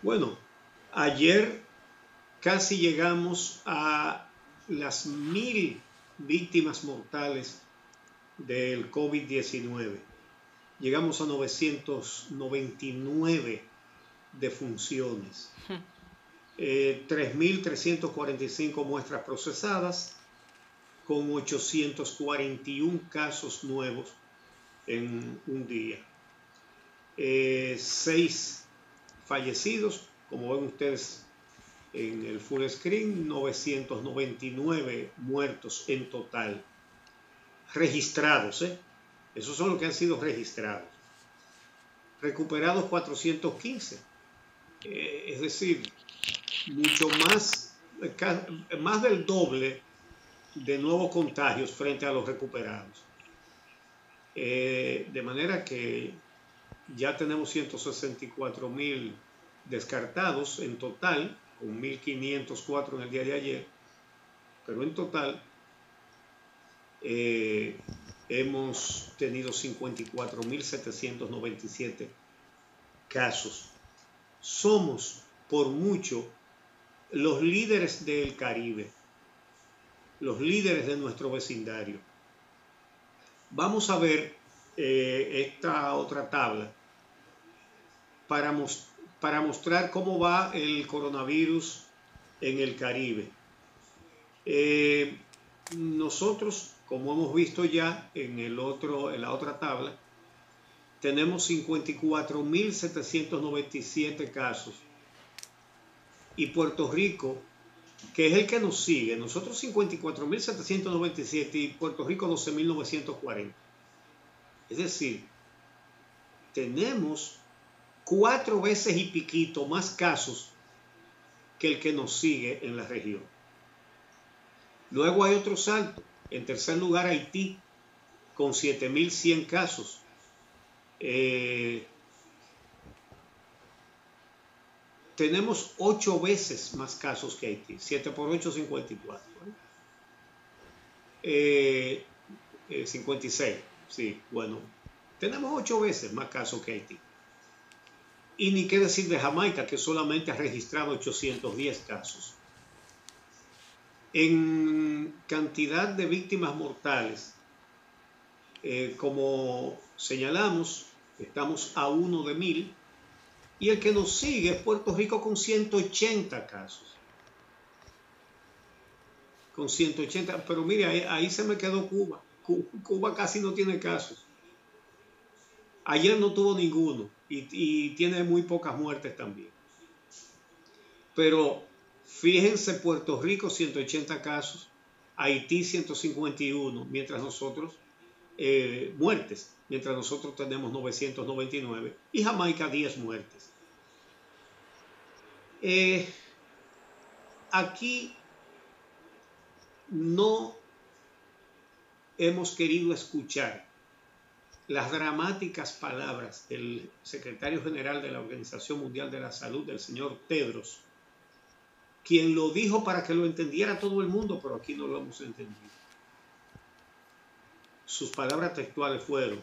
Bueno, ayer casi llegamos a las 1000 víctimas mortales del COVID-19. Llegamos a 999 defunciones, 3.345 muestras procesadas, con 841 casos nuevos en un día. 6 fallecidos, como ven ustedes en el full screen, 999 muertos en total. Registrados, esos son los que han sido registrados. Recuperados 415, es decir, mucho más del doble de nuevos contagios frente a los recuperados. De manera que ya tenemos 164.000 descartados en total, con 1.504 en el día de ayer, pero en total hemos tenido 54.797 casos. Somos por mucho los líderes del Caribe, los líderes de nuestro vecindario. Vamos a ver esta otra tabla para mostrar cómo va el coronavirus en el Caribe. Nosotros, como hemos visto ya en la otra tabla, tenemos 54.797 casos. Y Puerto Rico, que es el que nos sigue, nosotros 54.797 y Puerto Rico 12.940. Es decir, tenemos 4 veces y piquito más casos que el que nos sigue en la región. Luego hay otro salto. En tercer lugar, Haití, con 7.100 casos. Tenemos 8 veces más casos que Haití. 7 por 8, 54. 56. Sí, bueno. Tenemos 8 veces más casos que Haití. Y ni qué decir de Jamaica, que solamente ha registrado 810 casos. En cantidad de víctimas mortales, como señalamos, estamos a 1 de 1000. Y el que nos sigue es Puerto Rico con 180 casos. Con 180, pero mire, ahí se me quedó Cuba. Cuba casi no tiene casos. Ayer no tuvo ninguno y tiene muy pocas muertes también. Pero fíjense, Puerto Rico 180 casos, Haití 151, mientras nosotros, muertes, mientras nosotros tenemos 999 y Jamaica 10 muertes. Aquí no hemos querido escuchar las dramáticas palabras del secretario general de la Organización Mundial de la Salud, del señor Tedros, quien lo dijo para que lo entendiera todo el mundo, pero aquí no lo hemos entendido. Sus palabras textuales fueron: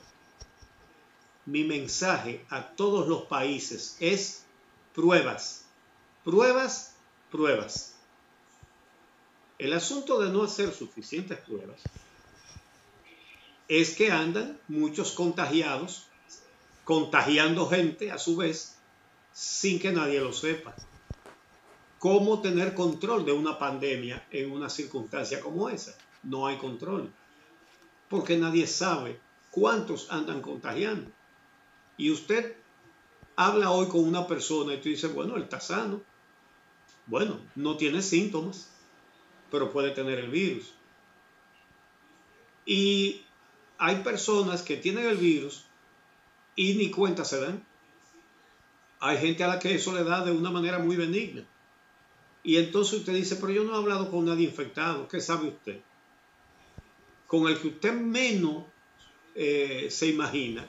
mi mensaje a todos los países es pruebas, pruebas, pruebas. El asunto de no hacer suficientes pruebas es que andan muchos contagiados, contagiando gente a su vez, sin que nadie lo sepa. ¿Cómo tener control de una pandemia en una circunstancia como esa? No hay control, porque nadie sabe cuántos andan contagiando. Y usted habla hoy con una persona y tú dices, bueno, él está sano. Bueno, no tiene síntomas, pero puede tener el virus. Y hay personas que tienen el virus y ni cuenta se dan. Hay gente a la que eso le da de una manera muy benigna. Y entonces usted dice, pero yo no he hablado con nadie infectado. ¿Qué sabe usted? Con el que usted menos se imagina.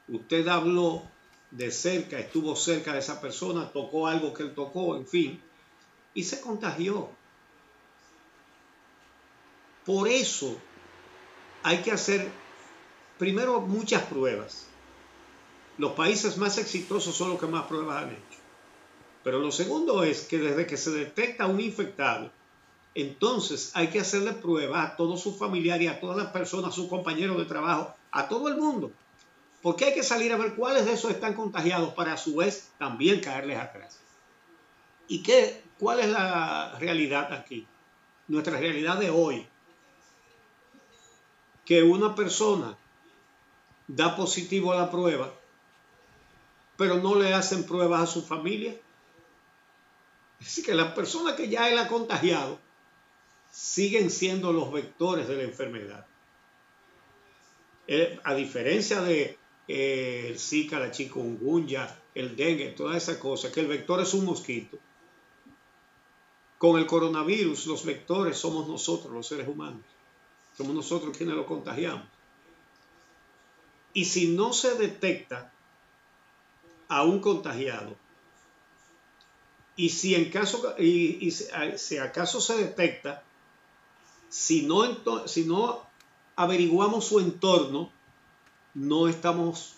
Usted habló de cerca, estuvo cerca de esa persona, tocó algo que él tocó, en fin, y se contagió. Por eso hay que hacer primero muchas pruebas. Los países más exitosos son los que más pruebas han hecho. Pero lo segundo es que desde que se detecta un infectado, entonces hay que hacerle pruebas a todos sus familiares, a todas las personas, a sus compañeros de trabajo, a todo el mundo. Porque hay que salir a ver cuáles de esos están contagiados para a su vez también caerles atrás. ¿Y cuál es la realidad aquí? Nuestra realidad de hoy. Que una persona da positivo a la prueba, pero no le hacen pruebas a su familia. Así que las personas que ya él ha contagiado siguen siendo los vectores de la enfermedad. A diferencia de el Zika, la chikungunya, el dengue, todas esas cosas, que el vector es un mosquito. Con el coronavirus, los vectores somos nosotros, los seres humanos. Somos nosotros quienes lo contagiamos. Y si no se detecta a un contagiado, y si en caso si acaso se detecta, si no averiguamos su entorno, no estamos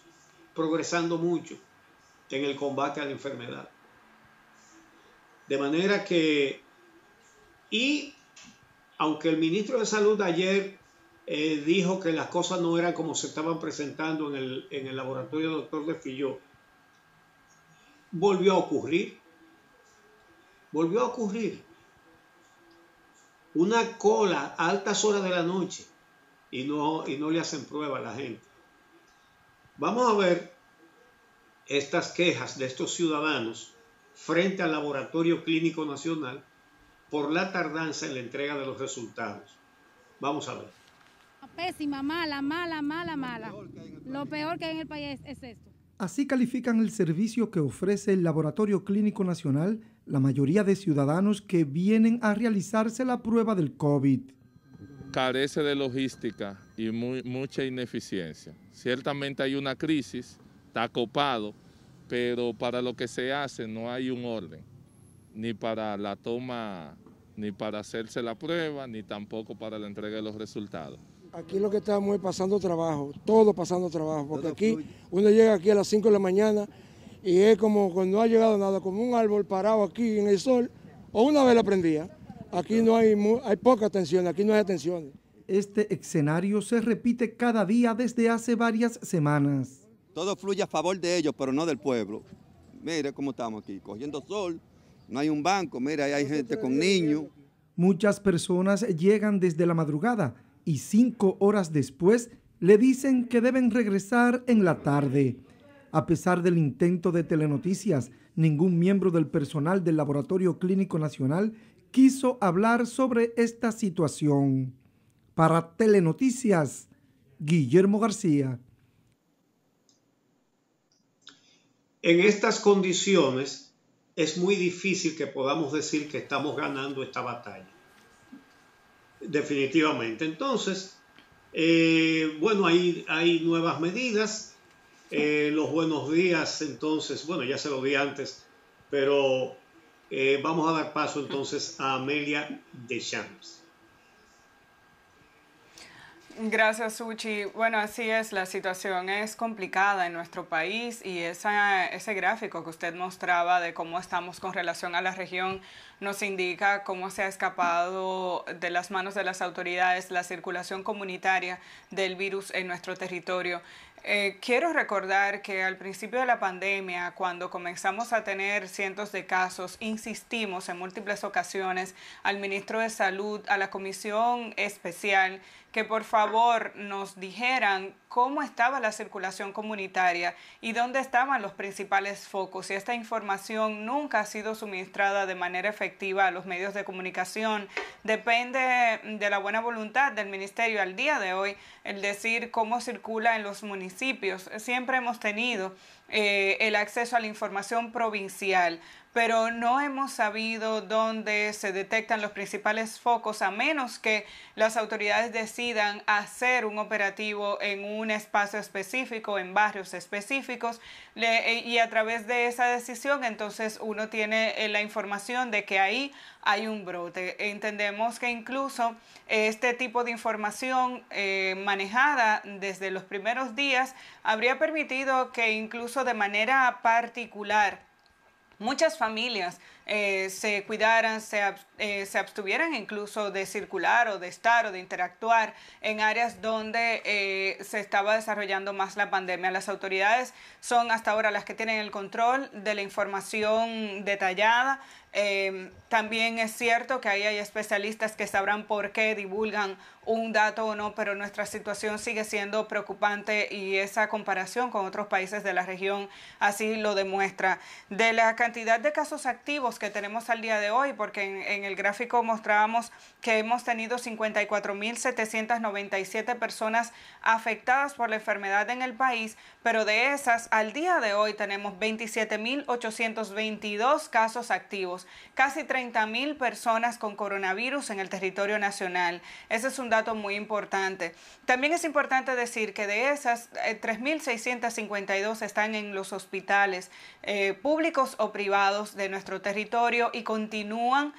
progresando mucho en el combate a la enfermedad. De manera que, y aunque el ministro de Salud ayer dijo que las cosas no eran como se estaban presentando en el laboratorio del doctor de Filló, volvió a ocurrir. Una cola a altas horas de la noche y no le hacen prueba a la gente. Vamos a ver estas quejas de estos ciudadanos frente al Laboratorio Clínico Nacional por la tardanza en la entrega de los resultados. Vamos a ver. Pésima, mala. Lo peor que hay en el país es esto. Así califican el servicio que ofrece el Laboratorio Clínico Nacional la mayoría de ciudadanos que vienen a realizarse la prueba del COVID. Carece de logística y mucha ineficiencia. Ciertamente hay una crisis, está copado, pero para lo que se hace no hay un orden, ni para la toma, ni para hacerse la prueba, ni tampoco para la entrega de los resultados. Aquí lo que estamos es pasando trabajo, todo pasando trabajo, porque aquí uno llega aquí a las 5 de la mañana y es como cuando no ha llegado nada, como un árbol parado aquí en el sol, o una vez la prendía. Aquí no hay poca atención, aquí no hay atención. Este escenario se repite cada día desde hace varias semanas. Todo fluye a favor de ellos, pero no del pueblo. Mire cómo estamos aquí, cogiendo sol, no hay un banco, mire, ahí hay gente con niños. Muchas personas llegan desde la madrugada y 5 horas después le dicen que deben regresar en la tarde. A pesar del intento de Telenoticias, ningún miembro del personal del Laboratorio Clínico Nacional quiso hablar sobre esta situación. Para Telenoticias, Guillermo García. En estas condiciones es muy difícil que podamos decir que estamos ganando esta batalla. Definitivamente. Entonces, bueno, hay nuevas medidas. Los buenos días, entonces, bueno, ya se lo di antes, pero vamos a dar paso entonces a Amelia Deschamps. Gracias, Suchi. Bueno, así es, la situación es complicada en nuestro país y ese gráfico que usted mostraba de cómo estamos con relación a la región nos indica cómo se ha escapado de las manos de las autoridades la circulación comunitaria del virus en nuestro territorio. Quiero recordar que al principio de la pandemia, cuando comenzamos a tener cientos de casos, insistimos en múltiples ocasiones al ministro de Salud, a la comisión especial, que por favor nos dijeran cómo estaba la circulación comunitaria y dónde estaban los principales focos. Y esta información nunca ha sido suministrada de manera efectiva a los medios de comunicación. Depende de la buena voluntad del ministerio al día de hoy el decir cómo circula en los municipios. Siempre hemos tenido el acceso a la información provincial, pero no hemos sabido dónde se detectan los principales focos, a menos que las autoridades decidan hacer un operativo en un espacio específico, en barrios específicos, y a través de esa decisión entonces uno tiene la información de que ahí hay un brote. Entendemos que incluso este tipo de información manejada desde los primeros días habría permitido que incluso de manera particular muchas familias se cuidaran, se abstuvieran incluso de circular o de estar o de interactuar en áreas donde se estaba desarrollando más la pandemia. Las autoridades son hasta ahora las que tienen el control de la información detallada. También es cierto que ahí hay especialistas que sabrán por qué divulgan un dato o no, pero nuestra situación sigue siendo preocupante y esa comparación con otros países de la región así lo demuestra. De la cantidad de casos activos que tenemos al día de hoy, porque en el gráfico mostrábamos que hemos tenido 54.797 personas afectadas por la enfermedad en el país, pero de esas al día de hoy tenemos 27.822 casos activos, casi 30.000 personas con coronavirus en el territorio nacional. Ese es un dato muy importante. También es importante decir que de esas 3.652 están en los hospitales públicos o privados de nuestro territorio y continúan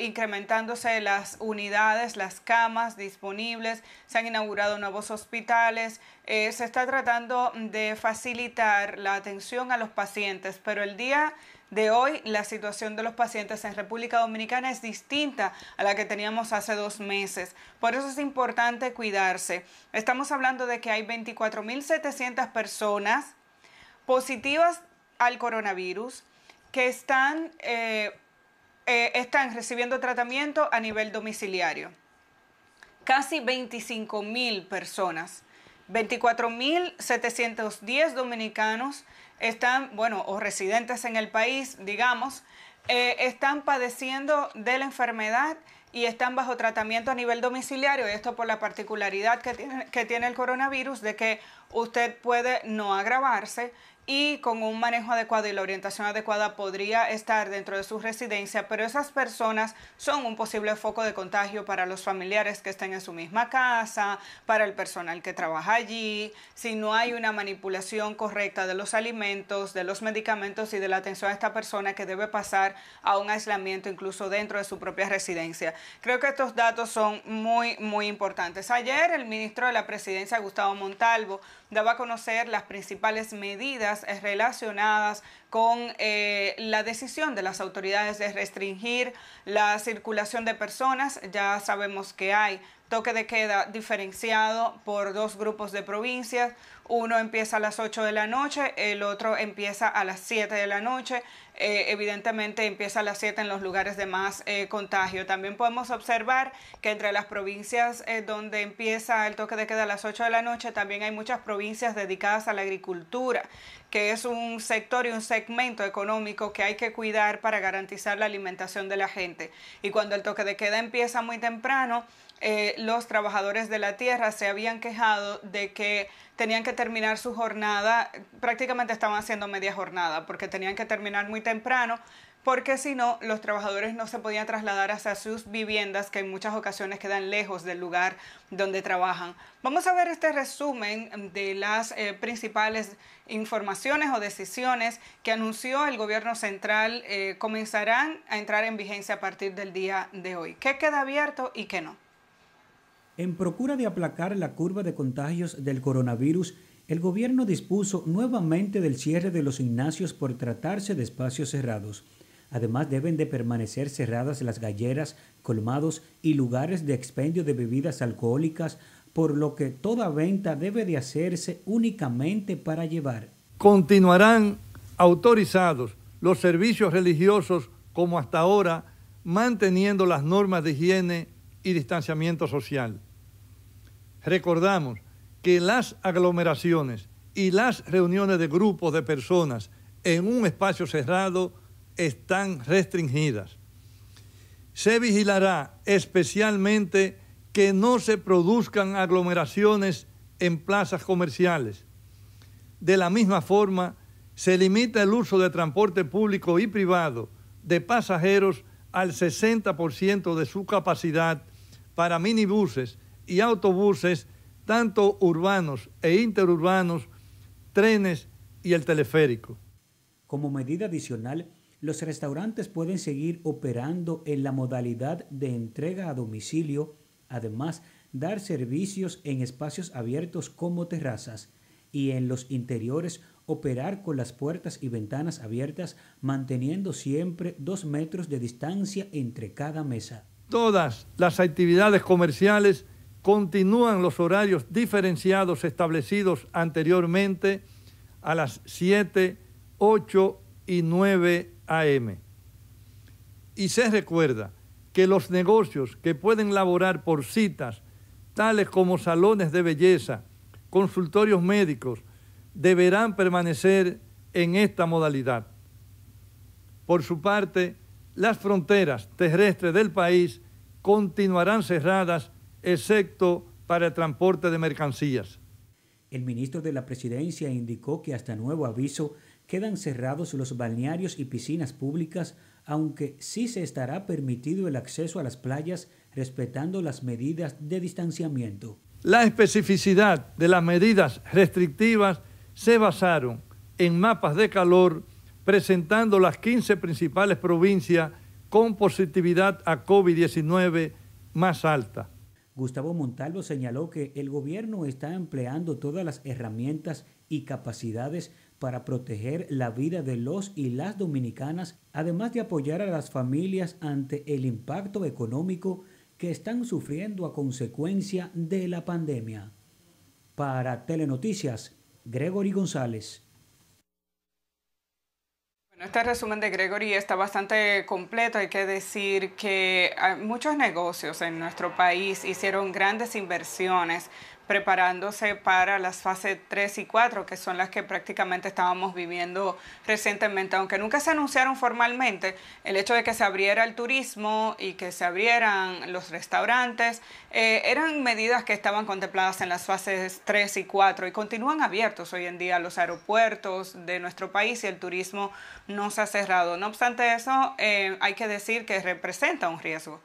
incrementándose las unidades, las camas disponibles, se han inaugurado nuevos hospitales, se está tratando de facilitar la atención a los pacientes, pero el día de hoy la situación de los pacientes en República Dominicana es distinta a la que teníamos hace 2 meses. Por eso es importante cuidarse. Estamos hablando de que hay 24.700 personas positivas al coronavirus que están recibiendo tratamiento a nivel domiciliario. Casi 25.000 personas, 24.710 dominicanos están, o residentes en el país, digamos, están padeciendo de la enfermedad y están bajo tratamiento a nivel domiciliario. Esto por la particularidad que tiene el coronavirus, de que usted puede no agravarse y con un manejo adecuado y la orientación adecuada podría estar dentro de su residencia, pero esas personas son un posible foco de contagio para los familiares que estén en su misma casa, para el personal que trabaja allí, si no hay una manipulación correcta de los alimentos, de los medicamentos y de la atención a esta persona que debe pasar a un aislamiento incluso dentro de su propia residencia. Creo que estos datos son muy, muy importantes. Ayer el ministro de la Presidencia, Gustavo Montalvo, daba a conocer las principales medidas relacionadas con la decisión de las autoridades de restringir la circulación de personas. Ya sabemos que hay toque de queda diferenciado por 2 grupos de provincias. Uno empieza a las 8 de la noche, el otro empieza a las 7 de la noche. Evidentemente empieza a las 7 en los lugares de más contagio. También podemos observar que entre las provincias donde empieza el toque de queda a las 8 de la noche, también hay muchas provincias dedicadas a la agricultura, que es un sector y un segmento económico que hay que cuidar para garantizar la alimentación de la gente. Y cuando el toque de queda empieza muy temprano, los trabajadores de la tierra se habían quejado de que tenían que terminar su jornada, prácticamente estaban haciendo media jornada porque tenían que terminar muy temprano, porque si no, los trabajadores no se podían trasladar hacia sus viviendas, que en muchas ocasiones quedan lejos del lugar donde trabajan. Vamos a ver este resumen de las principales informaciones o decisiones que anunció el gobierno central comenzarán a entrar en vigencia a partir del día de hoy. ¿Qué queda abierto y qué no? En procura de aplacar la curva de contagios del coronavirus, el gobierno dispuso nuevamente del cierre de los gimnasios por tratarse de espacios cerrados. Además, deben de permanecer cerradas las galleras, colmados y lugares de expendio de bebidas alcohólicas, por lo que toda venta debe de hacerse únicamente para llevar. Continuarán autorizados los servicios religiosos como hasta ahora, manteniendo las normas de higiene y distanciamiento social. Recordamos que las aglomeraciones y las reuniones de grupos de personas en un espacio cerrado están restringidas. Se vigilará especialmente que no se produzcan aglomeraciones en plazas comerciales. De la misma forma, se limita el uso de transporte público y privado de pasajeros al 60% de su capacidad para minibuses y autobuses, tanto urbanos e interurbanos, trenes y el teleférico. Como medida adicional, los restaurantes pueden seguir operando en la modalidad de entrega a domicilio, además dar servicios en espacios abiertos como terrazas. y en los interiores operar con las puertas y ventanas abiertas, manteniendo siempre 2 metros de distancia entre cada mesa. Todas las actividades comerciales continúan los horarios diferenciados establecidos anteriormente a las 7, 8 y 9 a.m. Y se recuerda que los negocios que pueden laborar por citas, tales como salones de belleza, consultorios médicos, deberán permanecer en esta modalidad. Por su parte, las fronteras terrestres del país continuarán cerradas, excepto para el transporte de mercancías. El ministro de la Presidencia indicó que hasta nuevo aviso quedan cerrados los balnearios y piscinas públicas, aunque sí se estará permitido el acceso a las playas respetando las medidas de distanciamiento. La especificidad de las medidas restrictivas se basaron en mapas de calor presentando las 15 principales provincias con positividad a COVID-19 más alta. Gustavo Montalvo señaló que el gobierno está empleando todas las herramientas y capacidades para proteger la vida de los y las dominicanas, además de apoyar a las familias ante el impacto económico que están sufriendo a consecuencia de la pandemia. Para Telenoticias, Gregory González. Bueno, este resumen de Gregory está bastante completo. Hay que decir que muchos negocios en nuestro país hicieron grandes inversiones preparándose para las fases 3 y 4, que son las que prácticamente estábamos viviendo recientemente. Aunque nunca se anunciaron formalmente, el hecho de que se abriera el turismo y que se abrieran los restaurantes, eran medidas que estaban contempladas en las fases 3 y 4 y continúan abiertos hoy en día los aeropuertos de nuestro país y el turismo no se ha cerrado. No obstante eso, hay que decir que representa un riesgo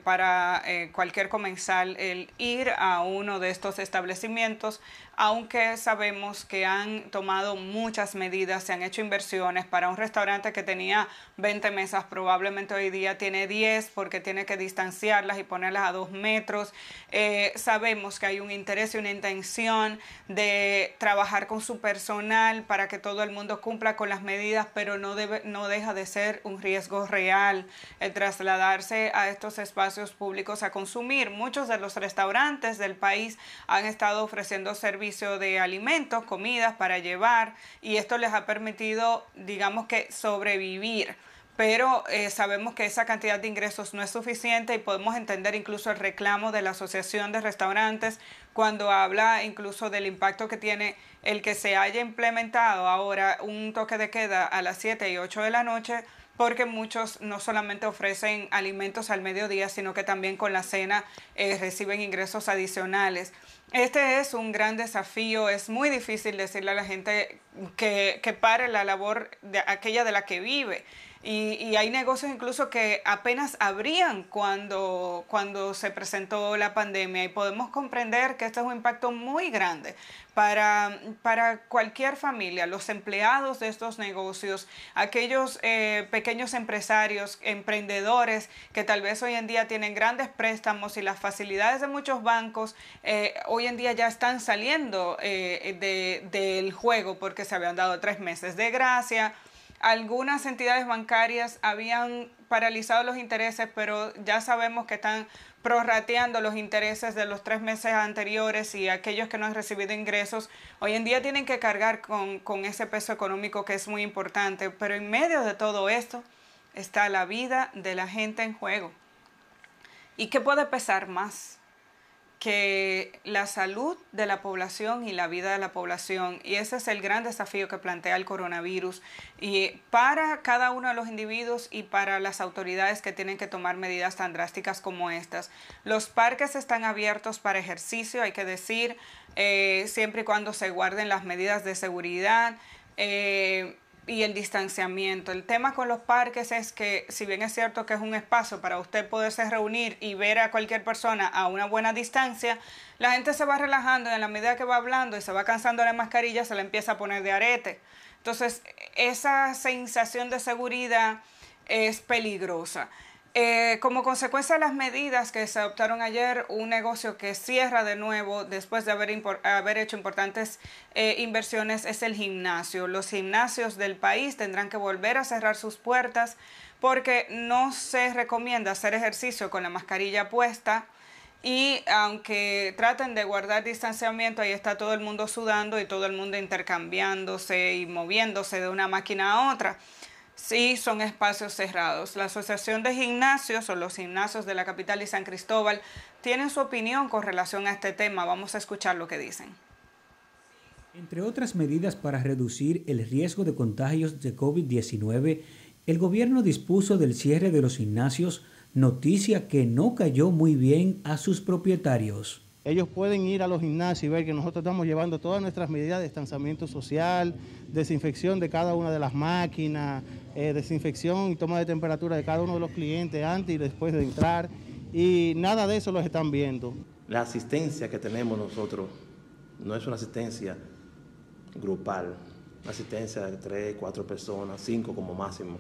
para cualquier comensal el ir a uno de estos establecimientos, aunque sabemos que han tomado muchas medidas, se han hecho inversiones. Para un restaurante que tenía 20 mesas, probablemente hoy día tiene 10 porque tiene que distanciarlas y ponerlas a 2 metros. Sabemos que hay un interés y una intención de trabajar con su personal para que todo el mundo cumpla con las medidas, pero no deja de ser un riesgo real el trasladarse a estos espacios públicos a consumir. Muchos de los restaurantes del país han estado ofreciendo servicios de alimentos, comidas para llevar, y esto les ha permitido, digamos que, sobrevivir. Pero sabemos que esa cantidad de ingresos no es suficiente y podemos entender incluso el reclamo de la Asociación de Restaurantes cuando habla incluso del impacto que tiene el que se haya implementado ahora un toque de queda a las 7 y 8 de la noche, porque muchos no solamente ofrecen alimentos al mediodía, sino que también con la cena reciben ingresos adicionales. Este es un gran desafío. Es muy difícil decirle a la gente que pare la labor de aquella de la que vive. Y hay negocios incluso que apenas abrían cuando se presentó la pandemia, y podemos comprender que esto es un impacto muy grande para cualquier familia, los empleados de estos negocios, aquellos pequeños empresarios, emprendedores que tal vez hoy en día tienen grandes préstamos y las facilidades de muchos bancos hoy en día ya están saliendo del juego porque se habían dado 3 meses de gracia. Algunas entidades bancarias habían paralizado los intereses, pero ya sabemos que están prorrateando los intereses de los 3 meses anteriores, y aquellos que no han recibido ingresos hoy en día tienen que cargar con ese peso económico que es muy importante. Pero en medio de todo esto está la vida de la gente en juego. ¿Y qué puede pesar más que la salud de la población y la vida de la población? Y ese es el gran desafío que plantea el coronavirus, y para cada uno de los individuos y para las autoridades que tienen que tomar medidas tan drásticas como estas. Los parques están abiertos para ejercicio, hay que decir, siempre y cuando se guarden las medidas de seguridad y el distanciamiento. El tema con los parques es que, si bien es cierto que es un espacio para usted poderse reunir y ver a cualquier persona a una buena distancia, la gente se va relajando y en la medida que va hablando y se va cansando de la mascarilla, se la empieza a poner de arete. Entonces, esa sensación de seguridad es peligrosa. Como consecuencia de las medidas que se adoptaron ayer, un negocio que cierra de nuevo después de haber hecho importantes inversiones es el gimnasio. Los gimnasios del país tendrán que volver a cerrar sus puertas porque no se recomienda hacer ejercicio con la mascarilla puesta. Y aunque traten de guardar distanciamiento, ahí está todo el mundo sudando y todo el mundo intercambiándose y moviéndose de una máquina a otra. Sí, son espacios cerrados. La Asociación de Gimnasios o los gimnasios de la capital y San Cristóbal tienen su opinión con relación a este tema. Vamos a escuchar lo que dicen. Entre otras medidas para reducir el riesgo de contagios de COVID-19, el gobierno dispuso del cierre de los gimnasios, noticia que no cayó muy bien a sus propietarios. Ellos pueden ir a los gimnasios y ver que nosotros estamos llevando todas nuestras medidas de distanciamiento social, desinfección de cada una de las máquinas, desinfección y toma de temperatura de cada uno de los clientes antes y después de entrar, y nada de eso los están viendo. La asistencia que tenemos nosotros no es una asistencia grupal, una asistencia de 3, 4 personas, 5 como máximo.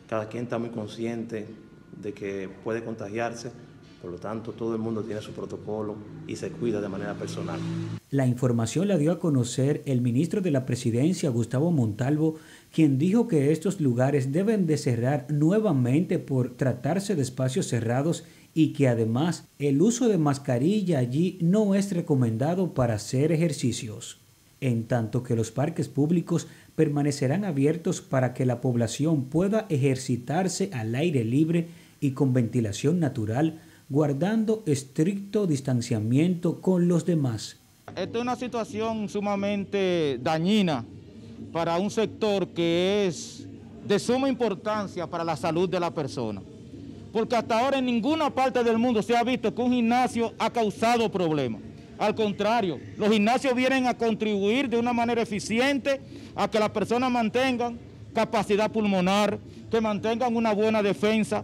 Cada quien está muy consciente de que puede contagiarse. Por lo tanto, todo el mundo tiene su protocolo y se cuida de manera personal. La información la dio a conocer el ministro de la Presidencia, Gustavo Montalvo, quien dijo que estos lugares deben de cerrar nuevamente por tratarse de espacios cerrados y que además el uso de mascarilla allí no es recomendado para hacer ejercicios. En tanto que los parques públicos permanecerán abiertos para que la población pueda ejercitarse al aire libre y con ventilación natural, guardando estricto distanciamiento con los demás. Esta es una situación sumamente dañina para un sector que es de suma importancia para la salud de la persona. Porque hasta ahora en ninguna parte del mundo se ha visto que un gimnasio ha causado problemas. Al contrario, los gimnasios vienen a contribuir de una manera eficiente a que las personas mantengan capacidad pulmonar, que mantengan una buena defensa,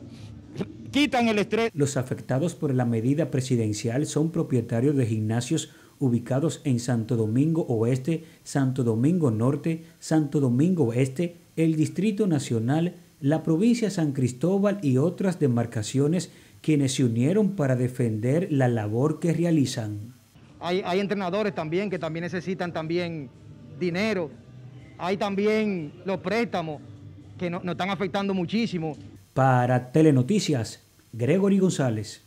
quitan el estrés. Los afectados por la medida presidencial son propietarios de gimnasios ubicados en Santo Domingo Oeste, Santo Domingo Norte, Santo Domingo Este, el Distrito Nacional, la provincia de San Cristóbal y otras demarcaciones, quienes se unieron para defender la labor que realizan. Hay entrenadores también que también necesitan también dinero. Hay también los préstamos que nos están afectando muchísimo. Para Telenoticias, Gregory González.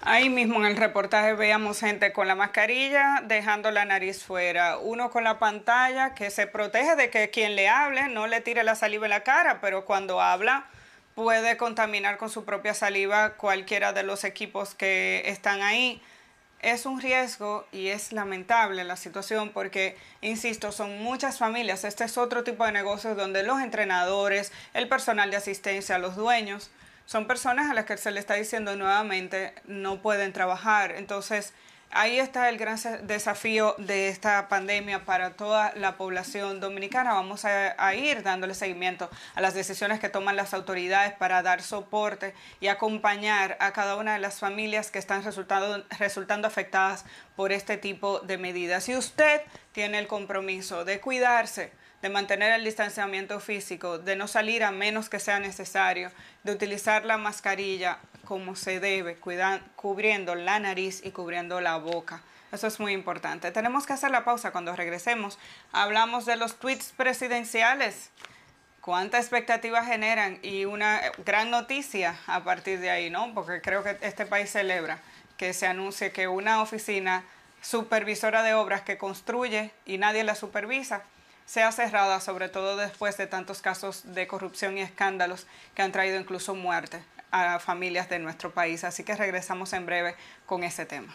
Ahí mismo en el reportaje veíamos gente con la mascarilla dejando la nariz fuera, uno con la pantalla que se protege de que quien le hable no le tire la saliva en la cara, pero cuando habla puede contaminar con su propia saliva cualquiera de los equipos que están ahí. Es un riesgo y es lamentable la situación porque, insisto, son muchas familias. Este es otro tipo de negocios donde los entrenadores, el personal de asistencia, los dueños, son personas a las que se le está diciendo nuevamente no pueden trabajar. Entonces, ahí está el gran desafío de esta pandemia para toda la población dominicana. Vamos a ir dándole seguimiento a las decisiones que toman las autoridades para dar soporte y acompañar a cada una de las familias que están resultando afectadas por este tipo de medidas. Si usted tiene el compromiso de cuidarse, de mantener el distanciamiento físico, de no salir a menos que sea necesario, de utilizar la mascarilla como se debe, cubriendo la nariz y cubriendo la boca. Eso es muy importante. Tenemos que hacer la pausa. Cuando regresemos, hablamos de los tweets presidenciales. ¿Cuánta expectativa generan? Y una gran noticia a partir de ahí, ¿no? Porque creo que este país celebra que se anuncie que una oficina supervisora de obras que construye y nadie la supervisa sea cerrada, sobre todo después de tantos casos de corrupción y escándalos que han traído incluso muerte a familias de nuestro país. Así que regresamos en breve con ese tema.